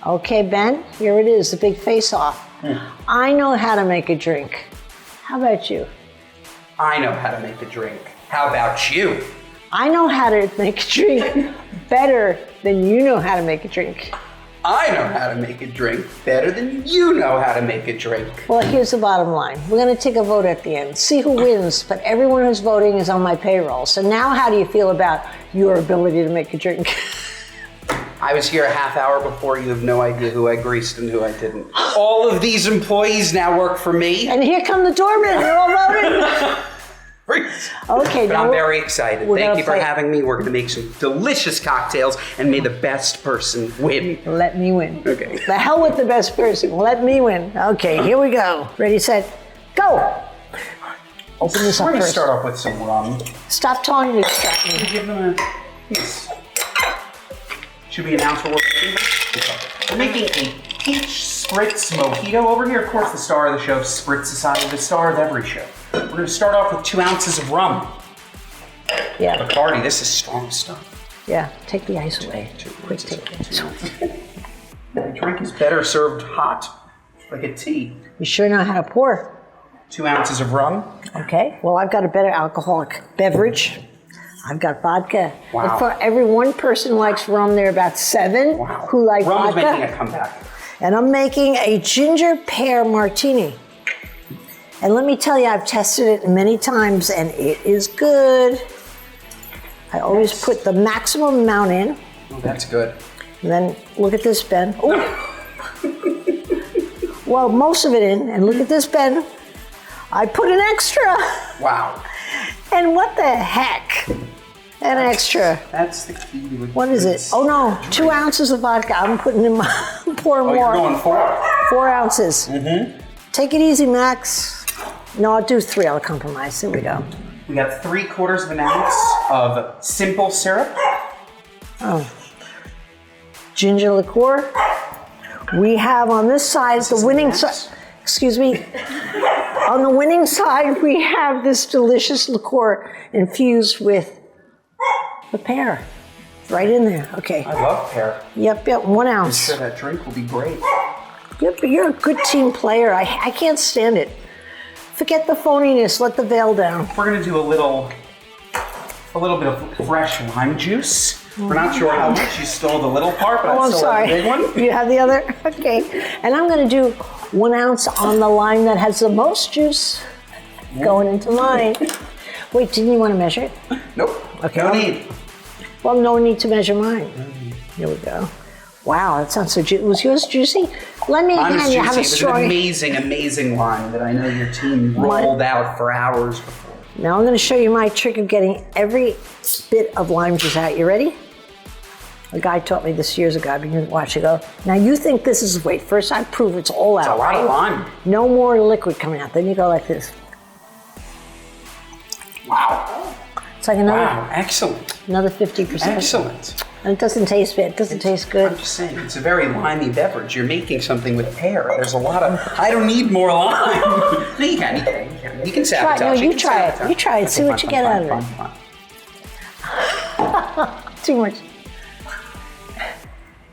Okay, Ben, here it is, the big face-off. I know how to make a drink. How about you? I know how to make a drink. How about you? I know how to make a drink better than you know how to make a drink. I know how to make a drink better than you know how to make a drink. Well, here's the bottom line. We're going to take a vote at the end, see who wins, but everyone who's voting is on my payroll. So now how do you feel about your ability to make a drink? I was here a half hour before. You have no idea who I greased and who I didn't. All of these employees now work for me. And here come the doormen. They're all voting. Okay, but I'm very excited. Thank you for having me. We're going to make some delicious cocktails, and may the best person win. Let me win. Okay. The hell with the best person. Let me win. Okay, here we go. Ready, set, go. Open this up We're going to first. start off with some rum. Stop talking to distract me. Give them a piece. Should we announce what we're making a peach spritz mojito over here. Of course, the star of the show, Spritz Society, the star of every show. We're going to start off with 2 ounces of rum. Yeah. Bacardi, this is strong stuff. Yeah, take the ice away. Quick, take the ice away. The drink is better served hot, like a tea. You sure know how to pour. 2 ounces of rum. Okay, well, I've got a better alcoholic beverage. I've got vodka. Wow. And for every one person who likes rum, there are about 7 who like Rum's vodka. making a comeback. And I'm making a ginger pear martini. And let me tell you, I've tested it many times and it is good. I always put the maximum amount in. Oh, that's good. And then look at this, Ben. Ooh. Well, most of it in, and look at this, Ben. I put an extra. Wow. And what the heck? An extra. That's the key to it. What is it? Oh no, 2 ounces of vodka. I'm putting in my, pour more. You're going 4. 4 ounces. Mm-hmm. Take it easy, Max. No, I'll do 3, I'll compromise. There we go. We got 3/4 of an ounce of simple syrup. Oh. Ginger liqueur. We have on this side, the winning side, excuse me. On the winning side, we have this delicious liqueur infused with the pear. Right in there, okay. I love pear. Yep, 1 ounce. I'm sure that drink will be great. Yep, but you're a good team player. I can't stand it. Forget the phoniness, let the veil down. We're gonna do a little bit of fresh lime juice. We're not sure how much you stole the little part, but I still have the big one. You have the other? Okay. And I'm gonna do 1 ounce on the lime that has the most juice going into mine. Wait, didn't you want to measure it? Nope. Okay. No need. Well, no need to measure mine. Here we go. Wow, that sounds so juicy. Was yours juicy? Let me again, you have a strong... It was an amazing wine that I know your team rolled out for hours before. Now I'm going to show you my trick of getting every bit of lime juice out. You ready? A guy taught me this years ago. I've been watching it go. Now you think this is, wait, first I prove it's all out, right? It's a lot of lime. No more liquid coming out. Then you go like this. Wow. It's like another, Wow, excellent. Another 50%. Excellent. And it doesn't taste bad. It doesn't taste good. I'm just saying, it's a very limey beverage. You're making something with pear. There's a lot of, I don't need more lime. No, you can. You can sabotage. Try, no, you try it. You try it. See what you get out of it. Too much.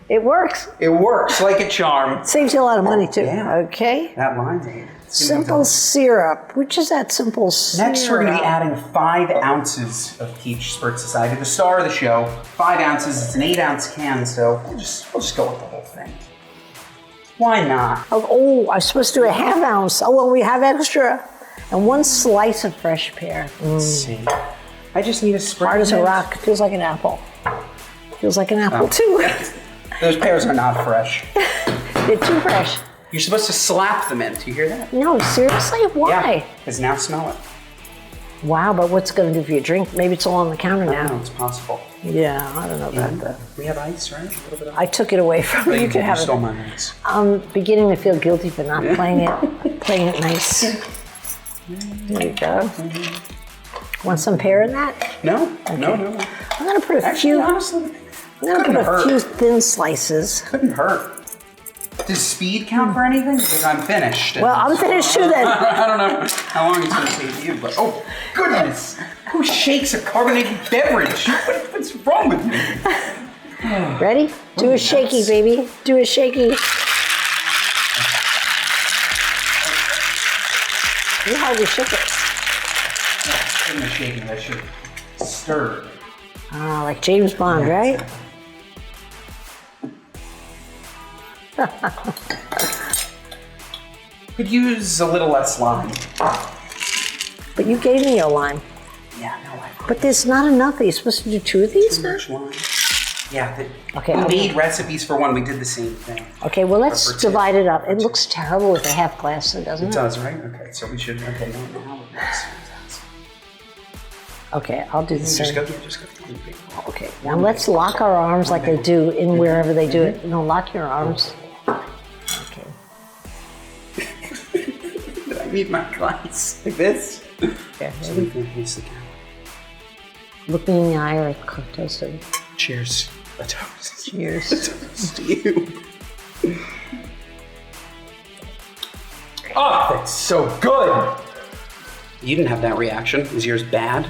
It works. It works like a charm. It saves you a lot of money too. Yeah. Okay. That limeade. Simple syrup. Which is that simple syrup? Next, we're going to be adding 5 ounces of Peach Spritz Society, the star of the show. 5 ounces. It's an 8-ounce can, so we'll just go with the whole thing. Why not? Oh, I was supposed to do a ½ ounce. Oh, well, we have extra. And 1 slice of fresh pear. Let's see. I just need a sprig. Hard as a rock. Feels like an apple. Feels like an apple too. Those pears are not fresh. They're too fresh. You're supposed to slap them in. Do you hear that? No, seriously? Why? Yeah, because now smell it. Wow, but what's it going to do for your drink? Maybe it's all on the counter now. I don't know, it's possible. Yeah, I don't know about that. We have ice, right? A little bit of I took it away from you. You can have it. You stole my ice. I'm beginning to feel guilty for not playing it nice. There you go. Want some pear in that? No, Okay. no. I'm going to put a few. Honestly, I'm going to put a few thin slices. Couldn't hurt. Does speed count for anything? Because I'm finished. Well, I'm finished too then. I don't know how long it's going to take you, but oh, goodness. Who shakes a carbonated beverage? What's wrong with me? Ready? Do a shaky, baby. Do a shaky. You hardly shook it. In the shaking, that should stir. Ah, like James Bond, right? Could use a little less lime. But you gave me a lime. Yeah, no, I But there's not enough. Are you supposed to do 2 of these? too much lime. Yeah, Okay, we I'll made recipes for one. We did the same thing. Okay, well, let's For two. divide it up. It looks terrible with a half glass, doesn't It it? does, right? Okay, so we should. Okay, now it works. Okay, I'll do the Just same. go. Just go. Okay, now let's lock our arms like they do in wherever they do it. No, lock your arms. Okay. I need my glass like this. Okay, So ready? we can face the camera. Look me in the eye or toast. Cheers. A toast. Cheers. A toast to you. Oh, that's so good. You didn't have that reaction. Is yours bad?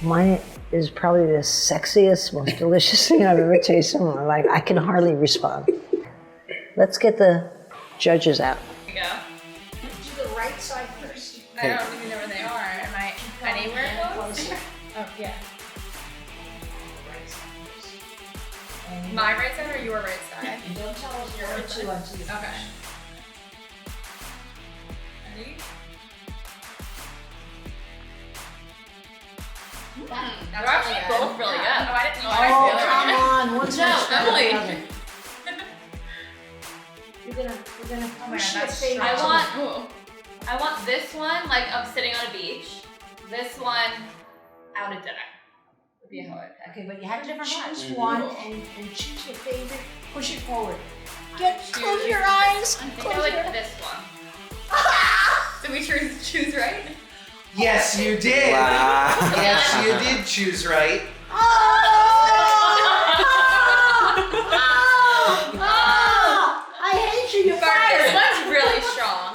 Mine is probably the sexiest, most delicious thing I've ever tasted in my life. I can hardly respond. Let's get the judges out. There you go. Do the right side first. I don't even know where they are. Am I anywhere close? Oh, yeah. My right side or your right side? Don't tell us your right side. Okay. Ready? They're actually both really good. Oh, I didn't know. Oh, come on. One's No, much better than the Emily. other. We're gonna Oh my push god, your that's face. I want this one like I'm sitting on a beach. This one out at dinner. Would be how I'd pick. Okay, but you have to Different choose ones. one and choose your favorite. Push it forward. Close Choose your this eyes. one. I think I Close like your this one. Did we choose right? Yes, you did. Yes, you did choose right. I hate you. You're This fired. one's really strong.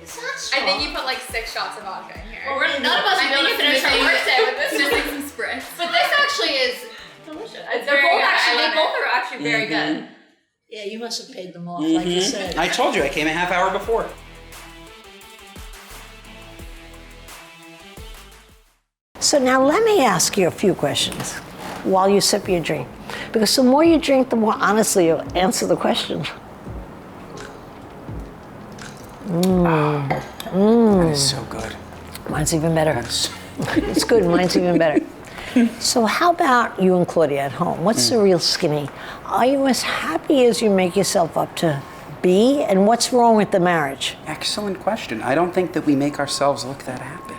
It's not I strong. think you put like 6 shots of vodka in here. Well, none of us I will be able think to you finish our missing- workday with this. missing some spritz. But this actually is delicious. They're very both good. I actually, they love both it. are actually very good. Yeah, you must have paid them off, like you said. I told you I came a half hour before. So now let me ask you a few questions while you sip your drink. Because the more you drink, the more honestly you'll answer the question. That is so good. Mine's even better. That's It's good, mine's even better. So how about you and Claudia at home? What's the real skinny? Are you as happy as you make yourself up to be? And what's wrong with the marriage? excellent question. I don't think that we make ourselves look that happy.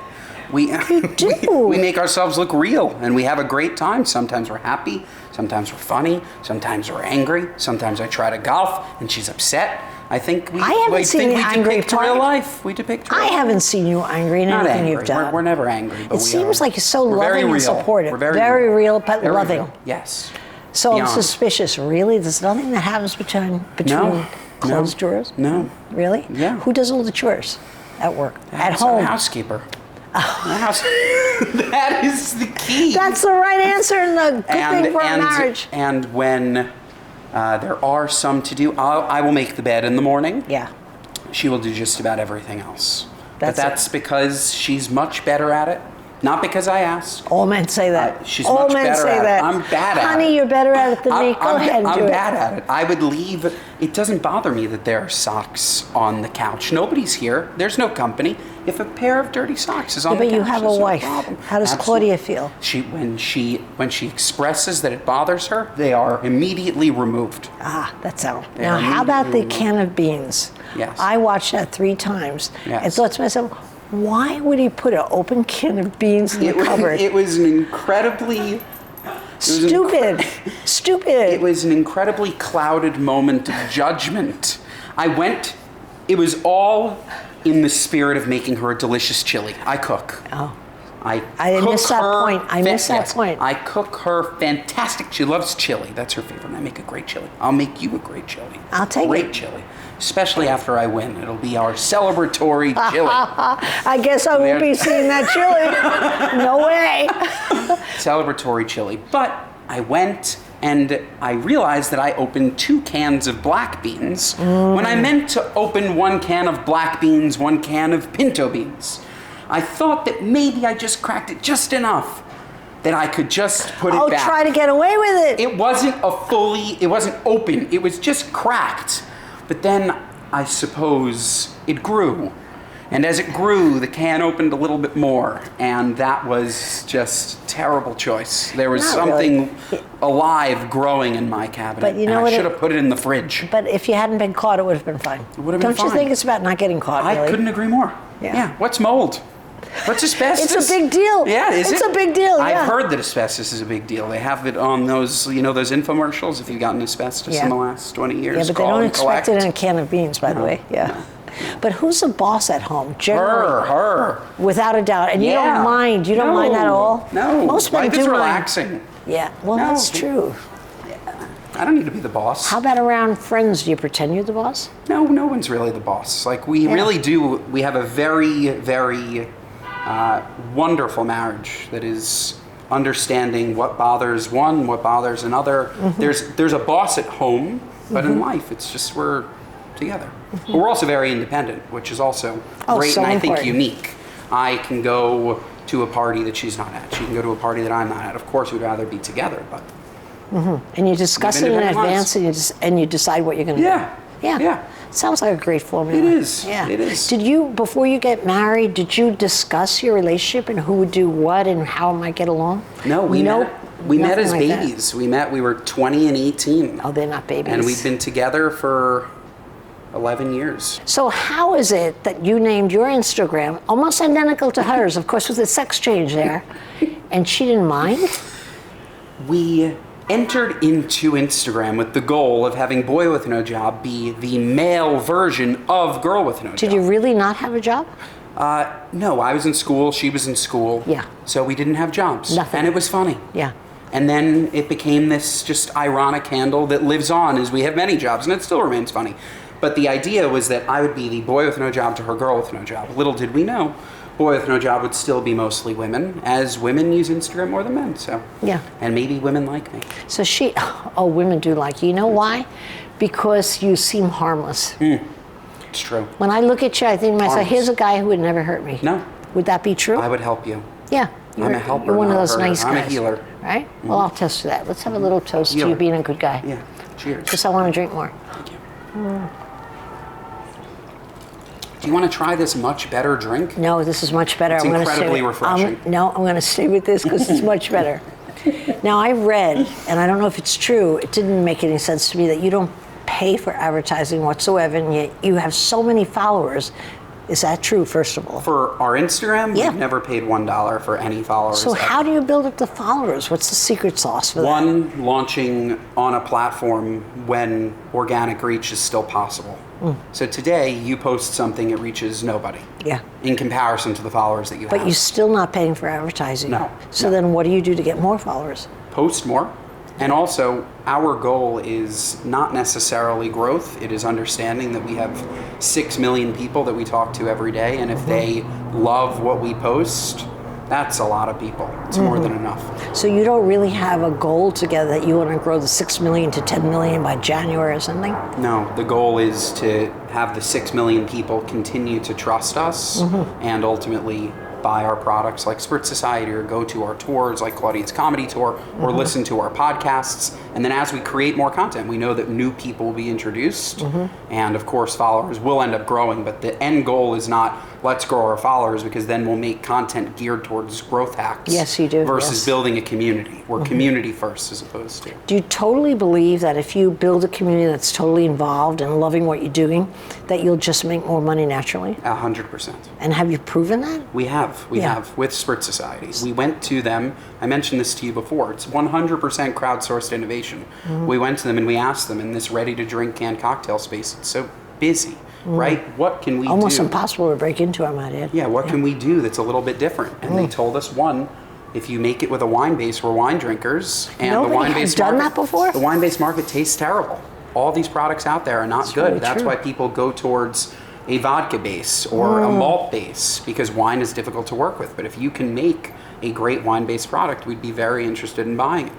We do. we make ourselves look real, and we have a great time. Sometimes we're happy, sometimes we're funny, sometimes we're angry. Sometimes I try to golf, and she's upset. I think we. I haven't we seen think the we angry depict part. real life. We depict. Real I life. haven't seen you angry in Not anything angry. you've done. We're never angry. But It seems like you're so we're very loving and real. supportive. We're Very real, but Very loving. real. Yes. So I'm Beyond. suspicious. Really? There's nothing that happens between closed doors? No. Really? Yeah. Who does all the chores at work? At That's home? Our housekeeper. That is the key. That's the right answer and the good thing for a marriage. And when there are some to do, I will make the bed in the morning. Yeah. She will do just about everything else. That's but that's because she's much better at it. Not because I asked. All men say that. She's all much men better say at it. that. I'm bad at Honey, it. you're better at it than me. Go ahead and do I'm it. bad at it. I would leave. It doesn't bother me that there are socks on the couch. Nobody's here. There's no company. If a pair of dirty socks is on Yeah, the but couch, you have a there's no wife. problem. How does Claudia feel? When she expresses that it bothers her, they are immediately removed. Ah, that's how. They Now, are how about the immediately can of beans? Yes. I watched that 3 times Yes. and thought to myself, why would he put an open can of beans in the cupboard? It was an incredibly Stupid. Stupid. It was an incredibly clouded moment of judgment. It was all in the spirit of making her a delicious chili. I cook. Oh. I didn't miss cook that her point. I missed that yes, point. I cook her fantastic. She loves chili. That's her favorite. And I make a great chili. I'll make you a great chili. I'll take great it. chili. Especially after I win. It'll be our celebratory chili. I guess I won't be seeing that chili. No way. Celebratory chili. But I went And I realized that I opened 2 cans of black beans when I meant to open 1 can of black beans, 1 can of pinto beans. I thought that maybe I just cracked it just enough that I could just put it back. Oh, try to get away with it. It wasn't it wasn't open. It was just cracked. But then I suppose it grew. And as it grew, the can opened a little bit more, and that was just a terrible choice. There was Not something really. alive growing in my cabinet, But you know and what I should have put it in the fridge. But if you hadn't been caught, it would have been fine. It would have been Don't you fine. think it's about not getting caught, really? I couldn't agree more. Yeah. What's mold? What's asbestos? It's a big deal. Yeah, is It's it? a big deal, yeah. I've heard that asbestos is a big deal. They have it on those, those infomercials if you've gotten asbestos in the last 20 years. Yeah, but they call don't and expect it collect. in a can of beans, by the way. Yeah. But who's the boss at home? Generally, Her. without a doubt. And you Yeah. don't mind. You don't mind that at all? No. Most men Life do is mind. relaxing. Yeah, well, No. that's true. I don't need to be the boss. How about around friends? Do you pretend you're the boss? No one's really the boss. Like, we really do, we have a very, very wonderful marriage that is understanding what bothers one, what bothers another. There's a boss at home, but in life, it's just we're together. But we're also very independent, which is also great so and I think important. unique. I can go to a party that she's not at. She can go to a party that I'm not at. Of course, we'd rather be together, but And you discuss it in independent advance, and you decide what you're going to Yeah. do. Yeah. Yeah. Sounds like a great formula. It is. Yeah. It is. Did you, before you get married, did you discuss your relationship and who would do what and how it might get along? No, we met nothing as like that. babies. We were 20 and 18. Oh, they're not babies. And we've been together for 11 years. So how is it that you named your Instagram almost identical to hers, of course with the sex change there, and she didn't mind? We entered into Instagram with the goal of having Boy With No Job be the male version of Girl With No Job. Did you really not have a job? No, I was in school, she was in school. Yeah. So we didn't have jobs. Nothing. And it was funny. Yeah. And then it became this just ironic handle that lives on as we have many jobs, and it still remains funny. But the idea was that I would be the boy with no job to her girl with no job. Little did we know, boy with no job would still be mostly women, as women use Instagram more than men. So Yeah. and maybe women like me. So women do like you. You know why? Because you seem harmless. It's true. When I look at you, I think to myself, Harmless. here's a guy who would never hurt me. No, Would that be true? I would help you. Yeah. I'm a helper, You're one of not a those hurter. nice guys. I'm a healer. Right? Well, I'll toast to that. Let's have a little toast to you Healer. being a good guy. Yeah. Cheers. Because I want to drink more. Thank you. Do you want to try this much better drink? No, this is much better. It's I'm gonna incredibly stay, refreshing. I'm going to stay with this because it's much better. Now, I read, and I don't know if it's true, it didn't make any sense to me that you don't pay for advertising whatsoever, and yet you have so many followers. Is that true, first of all? For our Instagram, Yeah. we've never paid $1 for any followers. So ever. how do you build up the followers? What's the secret sauce for that? One, launching on a platform when organic reach is still possible. So today, you post something, it reaches nobody. Yeah. In comparison to the followers that you have. But you're still not paying for advertising. No, So no. then what do you do to get more followers? Post more. And also, our goal is not necessarily growth. It is understanding that we have 6 million people that we talk to every day. And if they love what we post, that's a lot of people. It's more than enough. So you don't really have a goal together that you want to grow the 6 million to 10 million by January or something? No, the goal is to have the 6 million people continue to trust us and ultimately buy our products like Spritz Society or go to our tours like Claudia's Comedy Tour or listen to our podcasts. And then as we create more content, we know that new people will be introduced and of course followers will end up growing. But the end goal is not let's grow our followers because then we'll make content geared towards growth hacks. Yes, you do, Versus yes. building a community. We're community first as opposed to. Do you totally believe that if you build a community that's totally involved and loving what you're doing, that you'll just make more money naturally? 100%. And have you proven that? We have Yeah. with Spritz Society. We went to them, I mentioned this to you before, it's 100% crowdsourced innovation. We went to them and we asked them in this ready-to-drink canned cocktail space, it's so busy, right? What can we Almost do? impossible to break into, I might add. Yeah, what can we do that's a little bit different? And they told us, one, if you make it with a wine base, we're wine drinkers. And Nobody the wine has base done market, that before? The wine base market tastes terrible. All these products out there are not That's good. really That's true. why people go towards a vodka base or a malt base because wine is difficult to work with. But if you can make a great wine-based product, we'd be very interested in buying it.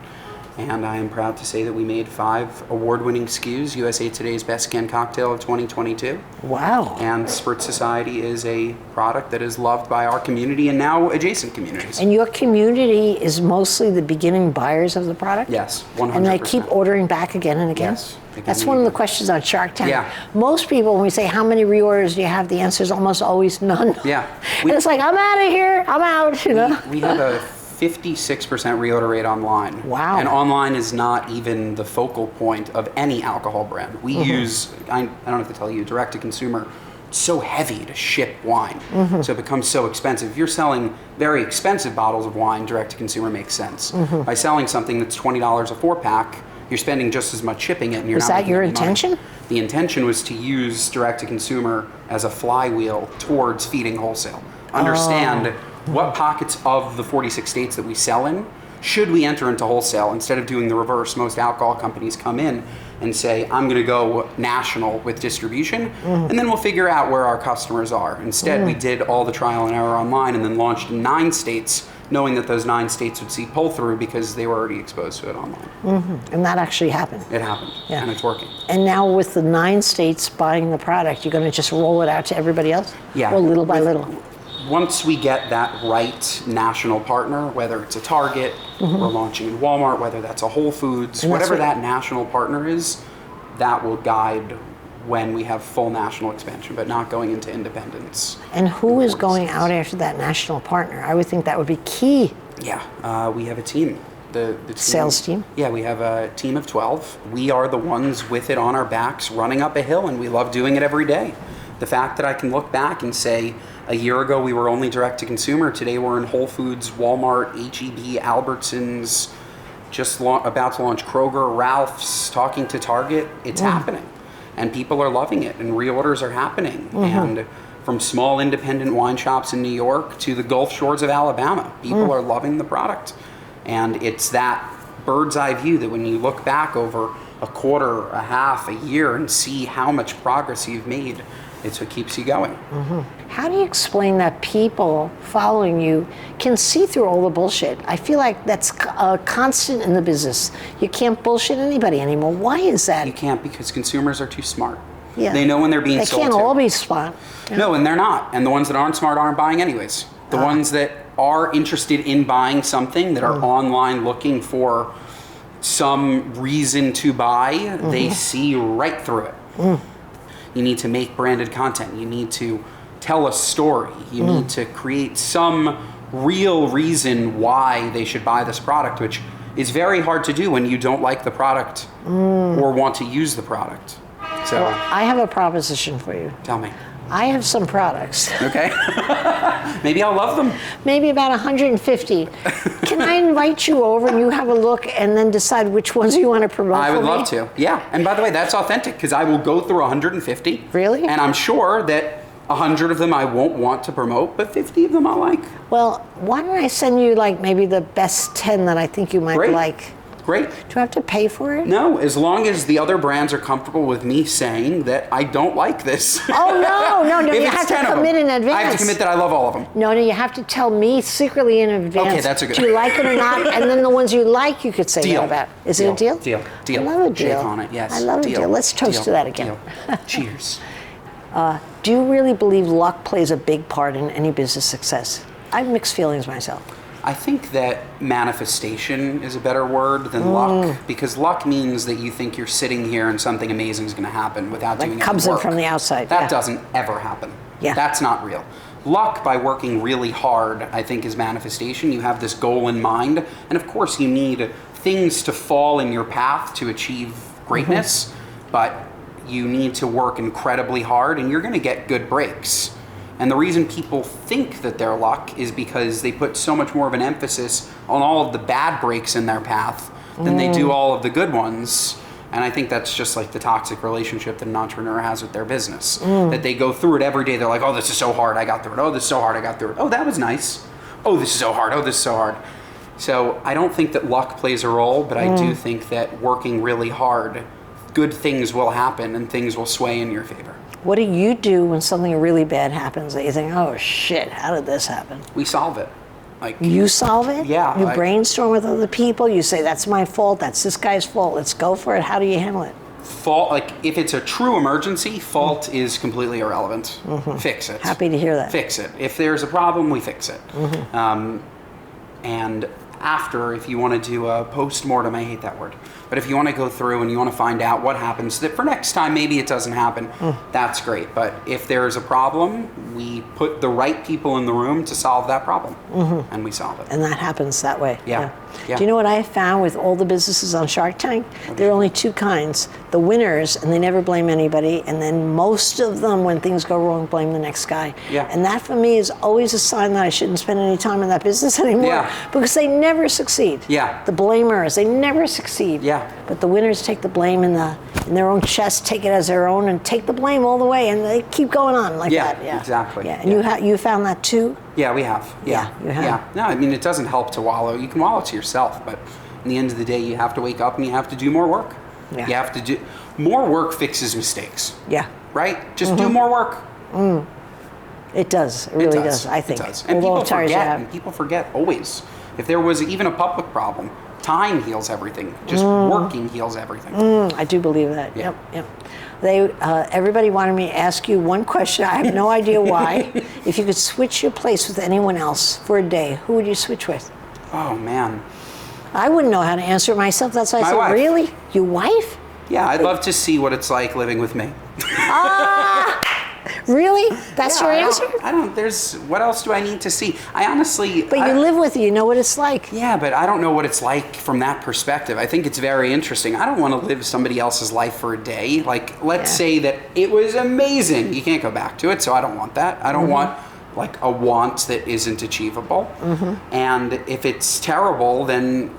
And I am proud to say that we made 5 award-winning SKUs, USA Today's Best Canned Cocktail of 2022. Wow. And Spritz Society is a product that is loved by our community and now adjacent communities. And your community is mostly the beginning buyers of the product? Yes, 100%. And they keep ordering back again and again? Yes. That's one of the questions on Shark Tank. Yeah. Most people, when we say, how many reorders do you have? The answer is almost always none. Yeah. And it's like, I'm out of here, I'm out, you know? We have a 56% reorder rate online. Wow. And online is not even the focal point of any alcohol brand. We use, I don't have to tell you, direct to consumer, it's so heavy to ship wine. So it becomes so expensive. If you're selling very expensive bottles of wine, direct to consumer makes sense. By selling something that's $20 a 4-pack, you're spending just as much shipping it and you're Was not that making your any money. intention? The intention was to use direct to consumer as a flywheel towards feeding wholesale. Understand what pockets of the 46 states that we sell in should we enter into wholesale instead of doing the reverse. Most alcohol companies come in and say, I'm going to go national with distribution, and then we'll figure out where our customers are. Instead, we did all the trial and error online and then launched in 9 states, knowing that those 9 states would see pull-through because they were already exposed to it online. And that actually happened. It happened, Yeah. and it's working. And now with the 9 states buying the product, you're going to just roll it out to everybody else? Yeah. Or little by little? Once we get that right national partner, whether it's a Target, we're launching in Walmart, whether that's a Whole Foods, And that's whatever what- that national partner is, that will guide when we have full national expansion, but not going into independence. And who is going out after that national partner? I would think that would be key. Yeah, we have a team. The team, Sales team? Yeah, we have a team of 12. We are the ones with it on our backs running up a hill, and we love doing it every day. The fact that I can look back and say, a year ago we were only direct to consumer, today we're in Whole Foods, Walmart, HEB, Albertsons, about to launch Kroger, Ralph's, talking to Target, it's happening. And people are loving it, and reorders are happening. And from small independent wine shops in New York to the Gulf Shores of Alabama, people are loving the product. And it's that bird's eye view that when you look back over a quarter, a half, a year, and see how much progress you've made, it's what keeps you going. How do you explain that people following you can see through all the bullshit? I feel like that's a constant in the business. You can't bullshit anybody anymore. Why is that? You can't, because consumers are too smart. Yeah. They know when they're being They sold can't to. all be smart. No, and they're not. And the ones that aren't smart aren't buying anyways. The ones that are interested in buying something, that are online looking for some reason to buy, they see right through it. You need to make branded content. You need to tell a story. You need to create some real reason why they should buy this product, which is very hard to do when you don't like the product or want to use the product. So, Well, I have a proposition for you. tell me. I have some products, Okay? Maybe I'll love them. maybe about 150. Can I invite you over and you have a look and then decide which ones you want to promote I for would me? love to. Yeah. And by the way, that's authentic because I will go through 150. Really? And I'm sure that 100 of them I won't want to promote, but 50 of them I'll like. Well, why don't I send you like maybe the best 10 that I think you might Great. like? Great. Do I have to pay for it? No, as long as the other brands are comfortable with me saying that I don't like this. Oh, no, If you it's have to 10 of commit them, in advance. I have to commit that I love all of them. No, you have to tell me secretly in advance. Okay, that's a good- Do you like it or not? And then the ones you like, you could say Deal. that about. Is it a deal? Deal. Deal. I love a deal. Shake on it, yes. I love a deal. Let's toast Deal. to that again. Deal. Cheers. Do you really believe luck plays a big part in any business success? I have mixed feelings myself. I think that manifestation is a better word than luck, because luck means that you think you're sitting here and something amazing is going to happen without doing any comes in work. from the outside, That yeah. doesn't ever happen. Yeah. That's not real. Luck, by working really hard, I think is manifestation. You have this goal in mind, and of course you need things to fall in your path to achieve greatness, but you need to work incredibly hard, and you're going to get good breaks. And the reason people think that they're luck is because they put so much more of an emphasis on all of the bad breaks in their path than they do all of the good ones. And I think that's just like the toxic relationship that an entrepreneur has with their business. That they go through it every day. They're like, oh, this is so hard, I got through it. Oh, this is so hard, I got through it. Oh, that was nice. Oh, this is so hard. Oh, this is so hard. So I don't think that luck plays a role, but I do think that working really hard, good things will happen and things will sway in your favor. What do you do when something really bad happens that you think, oh shit, how did this happen? We solve it. Like, You solve it? Yeah, You I- brainstorm with other people. You say, that's my fault. That's this guy's fault. Let's go for it. How do you handle it? fault, like if it's a true emergency, fault is completely irrelevant. Fix it. Happy to hear that. Fix it. If there's a problem, we fix it. And after, if you want to do a post-mortem, I hate that word, but if you want to go through and you want to find out what happens, that for next time maybe it doesn't happen, that's great. But if there's a problem, we put the right people in the room to solve that problem, and we solve it. And that happens that way. Yeah. Yeah. Do you know what I have found with all the businesses on Shark Tank? There are only two kinds. The winners, and they never blame anybody, and then most of them, when things go wrong, blame the next guy. Yeah. And that for me is always a sign that I shouldn't spend any time in that business anymore. Yeah. Because they never succeed. Yeah. The blamers, they never succeed. Yeah. But the winners take the blame in their own chest, take it as their own, and take the blame all the way, and they keep going on like Yeah, that. Yeah, exactly. Yeah, and you found that too? Yeah, we have. Yeah, you have. Yeah. No, I mean, it doesn't help to wallow. You can wallow to yourself, but in the end of the day, you have to wake up and you have to do more work. Yeah. You have to do more work fixes mistakes, Yeah. right? Just do more work. It does. It really does. I think. It does. And Although people it tires you forget. out. And people forget always. If there was even a public problem, time heals everything. Just working heals everything. I do believe that. Yeah. Yep. Everybody wanted me to ask you one question. I have no idea why. If you could switch your place with anyone else for a day, who would you switch with? Oh man. I wouldn't know how to answer it myself. That's why I My said, wife. really? Your wife? Yeah, I'd love to see what it's like living with me. Really? That's Yeah, your I don't- answer? I don't. There's. What else do I need to see? I honestly. But you live with it. You know what it's like. Yeah, but I don't know what it's like from that perspective. I think it's very interesting. I don't want to live somebody else's life for a day. Like, let's Yeah. say that it was amazing. You can't go back to it, so I don't want that. I don't want like a want that isn't achievable. And if it's terrible, then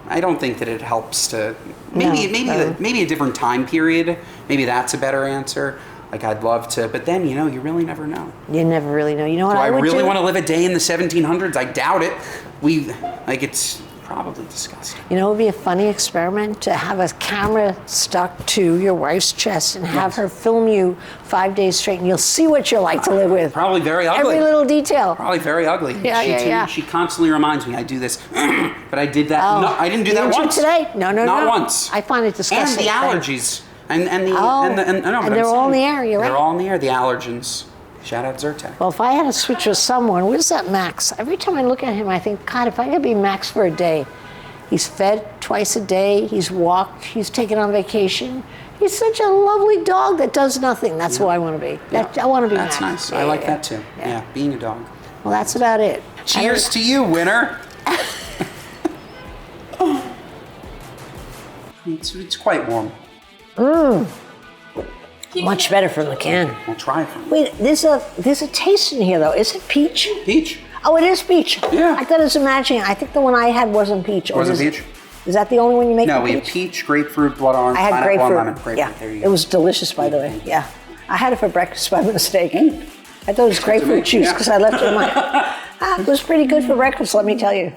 I don't think that it helps to maybe a different time period. Maybe that's a better answer. Like, I'd love to, but then, you really never know. You never really know. You know what Do I would really do? want to live a day in the 1700s? I doubt it. It's probably disgusting. You know, it would be a funny experiment to have a camera stuck to your wife's chest and have her film you 5 days straight, and you'll see what you're like to live with. Probably very ugly. Every little detail. Probably very ugly. Yeah. She constantly reminds me I do this, but I did that. Oh. No, I didn't do that Didn't you once. today? No. Not once. I find it disgusting. And the allergies. And they're they're all in the air, you're right. They're all in the air, the allergens. Shout out Zyrtec. Well, if I had to switch with someone, what is that Max? Every time I look at him, I think, God, if I could be Max for a day. He's fed twice a day. He's walked. He's taken on vacation. He's such a lovely dog that does nothing. That's who I want to be. I want to be That's Max. nice. I like that too. Yeah, being a dog. Well, that's about it. Cheers to you, winner. It's quite warm. Much better from the can. I'll try it. Wait, there's a taste in here though. Is it peach? Peach. Oh, it is peach. Yeah. I thought it was imagining. I think the one I had wasn't peach. Or Wasn't is it- peach? Is that the only one you make? No, with we have peach, grapefruit, blood orange, I had pineapple, grapefruit. and lemon. Grapefruit. Yeah, There you it go. was delicious, by the way. Yeah, I had it for breakfast by mistake. I thought it was grapefruit juice Yeah. because I left it in my. It was pretty good for breakfast, let me tell you.